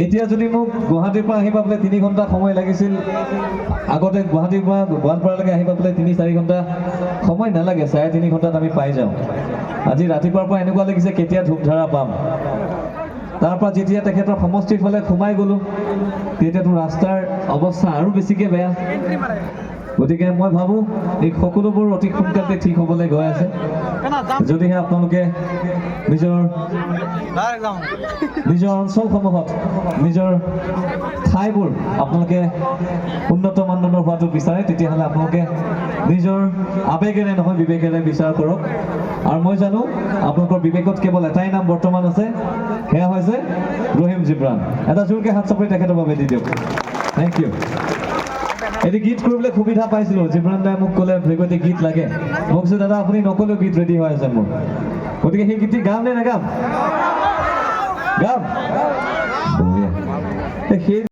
এতিয়া যদি মোক গুৱাহাটীৰ পৰা আহি পাবলৈ 3 ঘণ্টা সময় লাগিছিল, আগতে গুৱাহাটীৰ পৰা গোৱালপাৰালৈকে আহি পাবলৈ 3-4 ঘণ্টা সময় নালাগে, 3.5 ঘণ্টাত আমি পাই যাওঁ। আজি ৰাতিপুৱাৰ পৰা এনেকুৱা লাগিছে কেতিয়া ধূপধাৰা পাম। তাৰ পৰা যেতিয়া তেখেতৰ সমষ্টিৰ ফালে সোমাই গ'লোঁ, তেতিয়াতো ৰাস্তাৰ অৱস্থা আৰু বেছিকৈ বেয়া। গতিকে মই ভাবোঁ এই সকলোবোৰ অতি সোনকালে ঠিক হ'বলৈ গৈ আছে, যদিহে আপোনালোকে নিজৰ অঞ্চলসমূহত নিজৰ ঠাইবোৰ আপোনালোকে উন্নত মানদণ্ডৰ হোৱাটো বিচাৰে, তেতিয়াহ'লে আপোনালোকে নিজৰ আৱেগেৰে নহয় বিবেকেৰে বিচাৰ কৰক। আৰু মই জানো আপোনালোকৰ বিবেকত কেৱল এটাই নাম বৰ্তমান আছে, সেয়া হৈছে ৰহিম জিব্ৰাণ। এটা জোৰকৈ হাত চাপৰি তেখেতৰ বাবে দি দিয়ক। Thank you. এটি গীত কৰিবলৈ সুবিধা পাইছিলোঁ, জিব্ৰাণ দাই মোক ক'লে ভেগতে গীত লাগে। মই কৈছোঁ দাদা আপুনি নক'লেও গীত ৰেডি হৈ আছে মোৰ, গতিকে সেই গীতটি গাম নে নাগাম? গাম। সেই